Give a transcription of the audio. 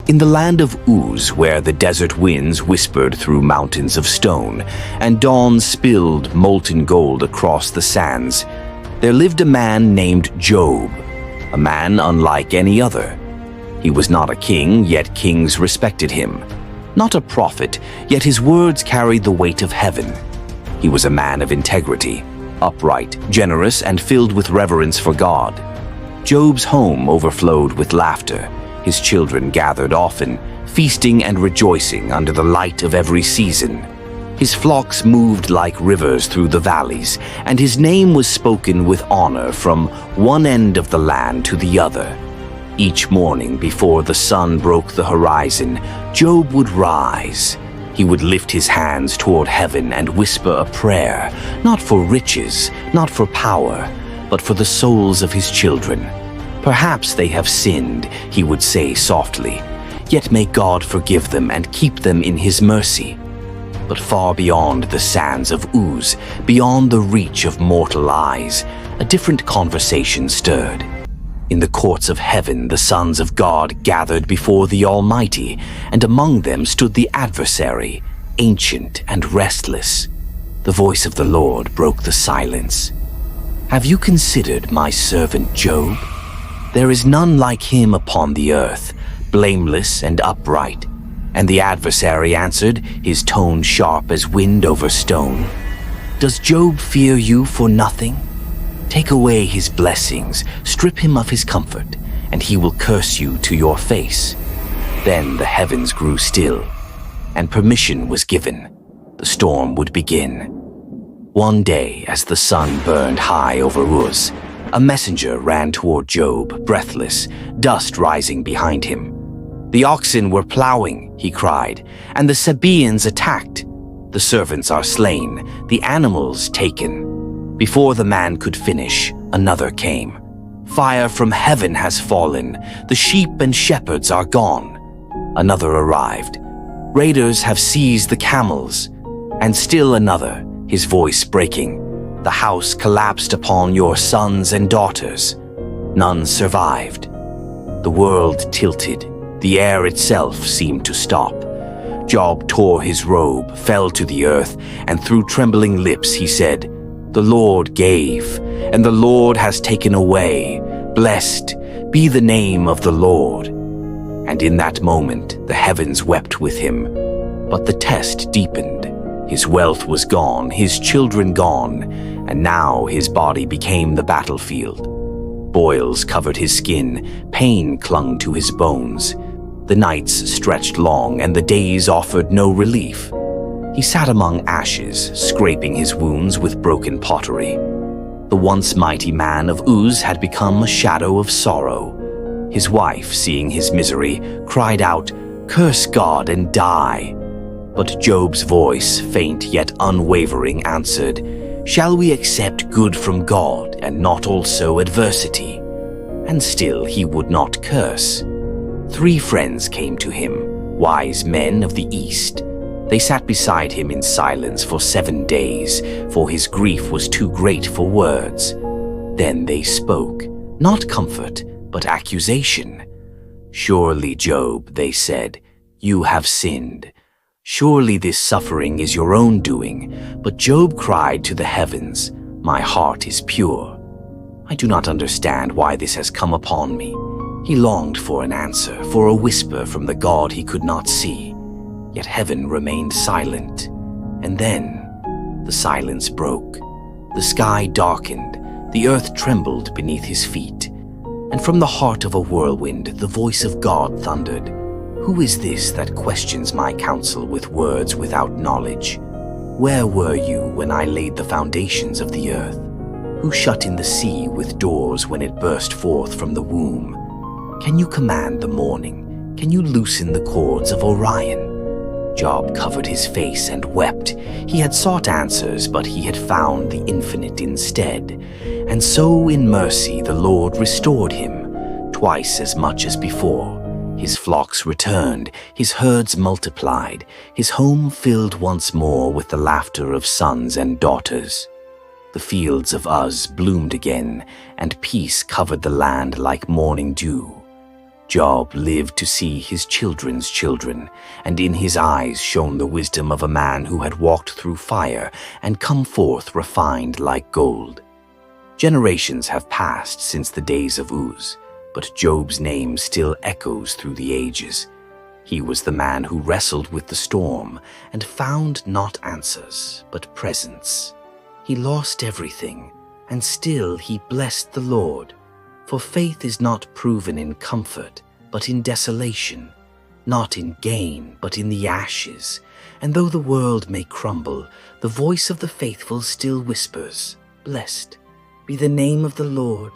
In the land of Uz, where the desert winds whispered through mountains of stone, and dawn spilled molten gold across the sands, there lived a man named Job, a man unlike any other. He was not a king, yet kings respected him. Not a prophet, yet his words carried the weight of heaven. He was a man of integrity, upright, generous, and filled with reverence for God. Job's home overflowed with laughter. His children gathered often, feasting and rejoicing under the light of every season. His flocks moved like rivers through the valleys, and his name was spoken with honor from one end of the land to the other. Each morning before the sun broke the horizon, Job would rise. He would lift his hands toward heaven and whisper a prayer, not for riches, not for power, but for the souls of his children. Perhaps they have sinned, he would say softly, yet may God forgive them and keep them in his mercy. But far beyond the sands of Uz, beyond the reach of mortal eyes, a different conversation stirred. In the courts of heaven, the sons of God gathered before the Almighty, and among them stood the adversary, ancient and restless. The voice of the Lord broke the silence. "Have you considered my servant Job? There is none like him upon the earth, blameless and upright." And the adversary answered, his tone sharp as wind over stone. "Does Job fear you for nothing? Take away his blessings, strip him of his comfort, and he will curse you to your face." Then the heavens grew still, and permission was given. The storm would begin. One day, as the sun burned high over Uz, a messenger ran toward Job, breathless, dust rising behind him. "The oxen were plowing," he cried, "and the Sabaeans attacked. The servants are slain, the animals taken." Before the man could finish, another came. "Fire from heaven has fallen, the sheep and shepherds are gone." Another arrived. "Raiders have seized the camels." And still another, his voice breaking. "The house collapsed upon your sons and daughters." None survived. The world tilted. The air itself seemed to stop. Job tore his robe, fell to the earth, and through trembling lips he said, "The Lord gave, and the Lord has taken away. Blessed be the name of the Lord." And in that moment the heavens wept with him. But the test deepened. His wealth was gone, his children gone, and now his body became the battlefield. Boils covered his skin, pain clung to his bones. The nights stretched long, and the days offered no relief. He sat among ashes, scraping his wounds with broken pottery. The once mighty man of Uz had become a shadow of sorrow. His wife, seeing his misery, cried out, "Curse God and die." But Job's voice, faint yet unwavering, answered, "Shall we accept good from God and not also adversity?" And still he would not curse. 3 friends came to him, wise men of the East. They sat beside him in silence for 7 days, for his grief was too great for words. Then they spoke, not comfort, but accusation. "Surely, Job," they said, "you have sinned. Surely this suffering is your own doing." But Job cried to the heavens, "My heart is pure. I do not understand why this has come upon me." He longed for an answer, for a whisper from the God he could not see. Yet heaven remained silent. And then the silence broke. The sky darkened, the earth trembled beneath his feet. And from the heart of a whirlwind, the voice of God thundered, "Who is this that questions my counsel with words without knowledge? Where were you when I laid the foundations of the earth? Who shut in the sea with doors when it burst forth from the womb? Can you command the morning? Can you loosen the cords of Orion?" Job covered his face and wept. He had sought answers, but he had found the infinite instead. And so in mercy the Lord restored him, twice as much as before. His flocks returned, his herds multiplied, his home filled once more with the laughter of sons and daughters. The fields of Uz bloomed again, and peace covered the land like morning dew. Job lived to see his children's children, and in his eyes shone the wisdom of a man who had walked through fire and come forth refined like gold. Generations have passed since the days of Uz, but Job's name still echoes through the ages. He was the man who wrestled with the storm and found not answers, but presence. He lost everything, and still he blessed the Lord. For faith is not proven in comfort, but in desolation, not in gain, but in the ashes. And though the world may crumble, the voice of the faithful still whispers, "Blessed be the name of the Lord."